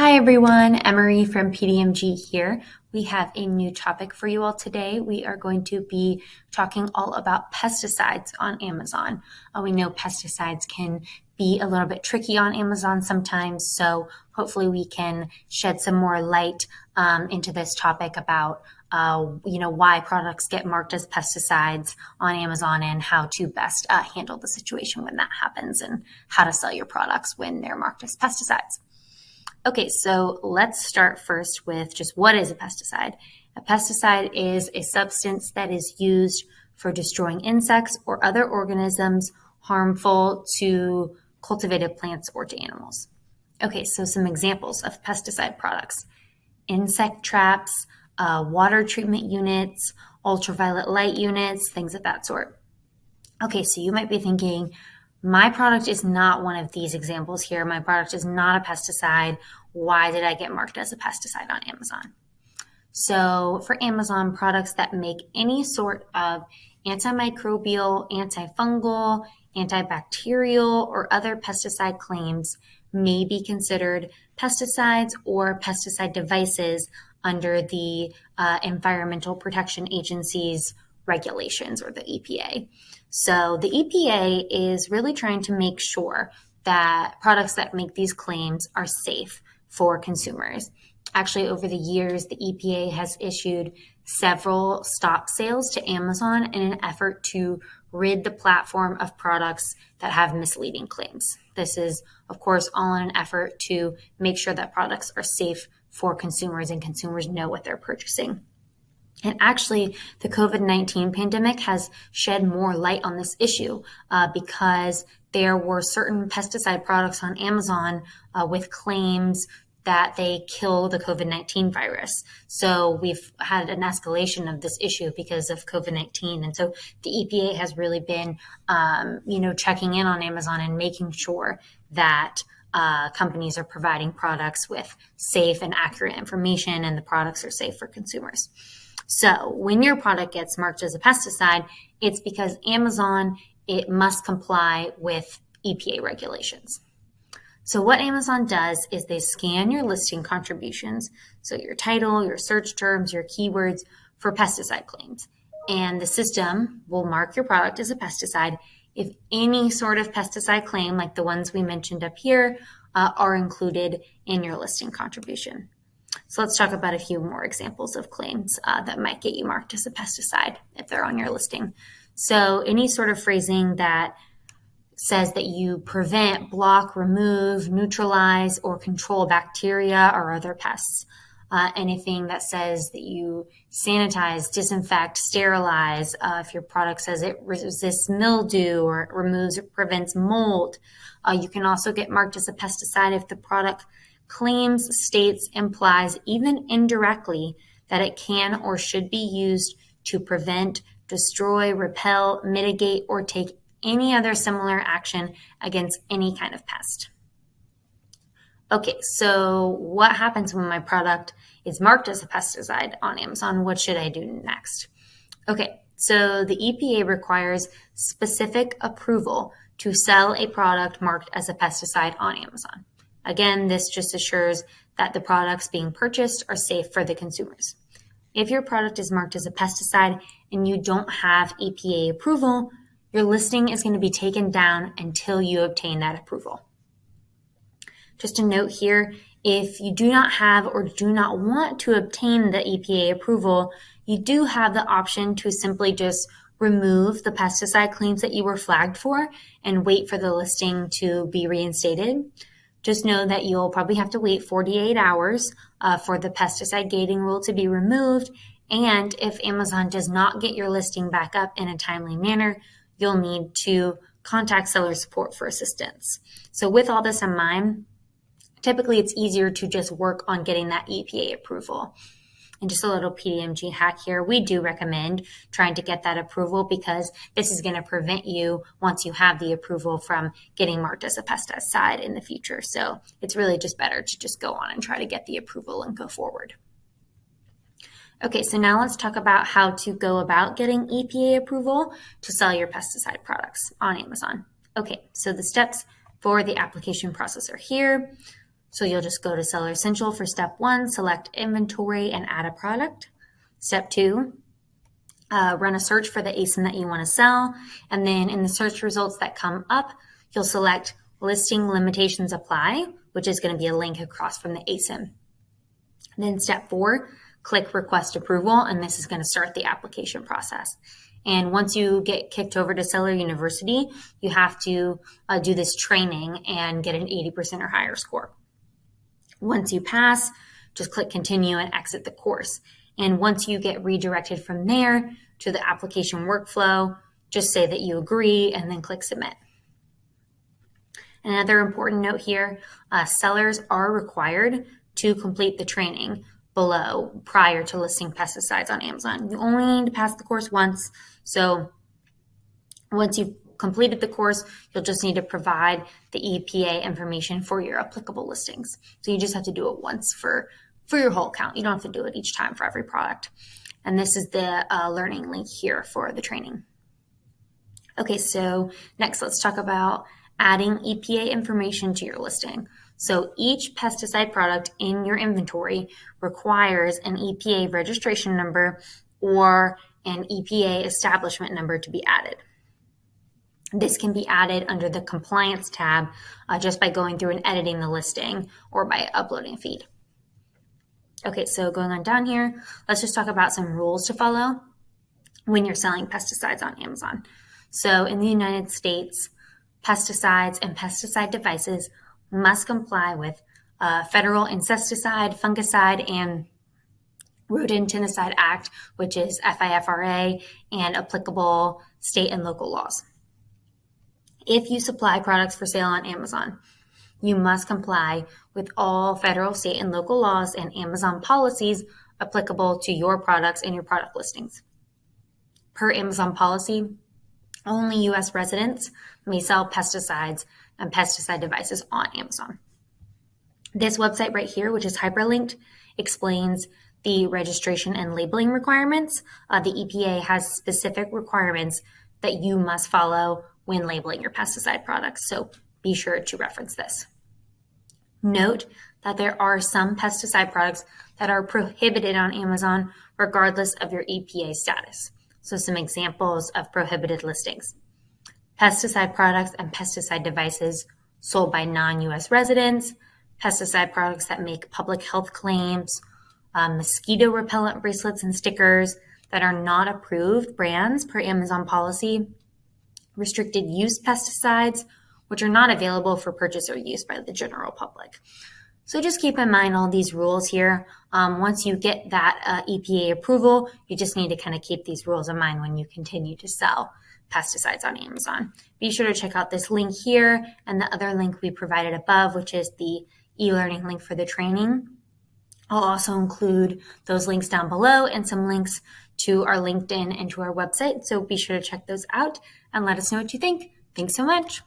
Hi everyone, Emery from PDMG here. We have a new topic for you all today. We are going to be talking all about pesticides on Amazon. We know pesticides can be a little bit tricky on Amazon sometimes, so hopefully we can shed some more light into this topic about why products get marked as pesticides on Amazon and how to best handle the situation when that happens and how to sell your products when they're marked as pesticides. Okay, so let's start first with just what is a pesticide. A pesticide is a substance that is used for destroying insects or other organisms harmful to cultivated plants or to animals. Okay, so some examples of pesticide products: insect traps, water treatment units, ultraviolet light units, things of that sort. Okay, so you might be thinking, my product is not one of these examples here. My product is not a pesticide. Why did I get marked as a pesticide on Amazon? So for Amazon, products that make any sort of antimicrobial, antifungal, antibacterial, or other pesticide claims may be considered pesticides or pesticide devices under the Environmental Protection Agency's regulations, or the EPA. So the EPA is really trying to make sure that products that make these claims are safe for consumers. Actually, over the years, the EPA has issued several stop sales to Amazon in an effort to rid the platform of products that have misleading claims. This is, of course, all in an effort to make sure that products are safe for consumers and consumers know what they're purchasing. And actually, the COVID-19 pandemic has shed more light on this issue because there were certain pesticide products on Amazon with claims that they kill the COVID-19 virus. So we've had an escalation of this issue because of COVID-19. And so the EPA has really been, checking in on Amazon and making sure that companies are providing products with safe and accurate information, and the products are safe for consumers. So when your product gets marked as a pesticide, it's because Amazon, it must comply with EPA regulations. So what Amazon does is they scan your listing contributions, so your title, your search terms, your keywords for pesticide claims. And the system will mark your product as a pesticide if any sort of pesticide claim, like the ones we mentioned up here, are included in your listing contribution. So let's talk about a few more examples of claims that might get you marked as a pesticide if they're on your listing. So any sort of phrasing that says that you prevent, block, remove, neutralize, or control bacteria or other pests. Anything that says that you sanitize, disinfect, sterilize, if your product says it resists mildew or it removes or prevents mold. You can also get marked as a pesticide if the product claims, states, implies, even indirectly, that it can or should be used to prevent, destroy, repel, mitigate, or take any other similar action against any kind of pest. Okay, so what happens when my product is marked as a pesticide on Amazon? What should I do next? Okay, so the EPA requires specific approval to sell a product marked as a pesticide on Amazon. Again, this just assures that the products being purchased are safe for the consumers. If your product is marked as a pesticide and you don't have EPA approval, your listing is going to be taken down until you obtain that approval. Just a note here, if you do not have or do not want to obtain the EPA approval, you do have the option to simply just remove the pesticide claims that you were flagged for and wait for the listing to be reinstated. Just know that you'll probably have to wait 48 hours for the pesticide gating rule to be removed. And if Amazon does not get your listing back up in a timely manner, you'll need to contact seller support for assistance. So with all this in mind, typically it's easier to just work on getting that EPA approval. And just a little PDMG hack here, we do recommend trying to get that approval because this is going to prevent you, once you have the approval, from getting marked as a pesticide in the future. So it's really just better to just go on and try to get the approval and go forward. Okay, so now let's talk about how to go about getting EPA approval to sell your pesticide products on Amazon. Okay, so the steps for the application process are here. So you'll just go to Seller Essential for step 1, select inventory and add a product. Step 2, run a search for the ASIN that you want to sell. And then in the search results that come up, you'll select listing limitations apply, which is going to be a link across from the ASIN. Then step 4, click request approval, and this is going to start the application process. And once you get kicked over to Seller University, you have to do this training and get an 80% or higher score. Once you pass, just click continue and exit the course. And once you get redirected from there to the application workflow, just say that you agree and then click submit. Another important note here, sellers are required to complete the training below prior to listing pesticides on Amazon. You only need to pass the course once. So once you've completed the course, you'll just need to provide the EPA information for your applicable listings. So you just have to do it once for your whole account. You don't have to do it each time for every product. And this is the learning link here for the training. Okay, so next let's talk about adding EPA information to your listing. So each pesticide product in your inventory requires an EPA registration number or an EPA establishment number to be added. This can be added under the compliance tab just by going through and editing the listing or by uploading a feed. Okay, so going on down here, let's just talk about some rules to follow when you're selling pesticides on Amazon. So in the United States, pesticides and pesticide devices must comply with Federal Insecticide, Fungicide, and Rodenticide Act, which is FIFRA, and applicable state and local laws. If you supply products for sale on Amazon, you must comply with all federal, state, and local laws and Amazon policies applicable to your products and your product listings. Per Amazon policy, only U.S. residents may sell pesticides and pesticide devices on Amazon. This website right here, which is hyperlinked, explains the registration and labeling requirements. The EPA has specific requirements that you must follow when labeling your pesticide products, so be sure to reference this. Note that there are some pesticide products that are prohibited on Amazon regardless of your EPA status. So some examples of prohibited listings: pesticide products and pesticide devices sold by non-U.S. residents, pesticide products that make public health claims, mosquito repellent bracelets and stickers that are not approved brands per Amazon policy, restricted use pesticides, which are not available for purchase or use by the general public. So just keep in mind all these rules here. Once you get that EPA approval, you just need to kind of keep these rules in mind when you continue to sell pesticides on Amazon. Be sure to check out this link here and the other link we provided above, which is the e-learning link for the training. I'll also include those links down below and some links to our LinkedIn and to our website. So be sure to check those out and let us know what you think. Thanks so much.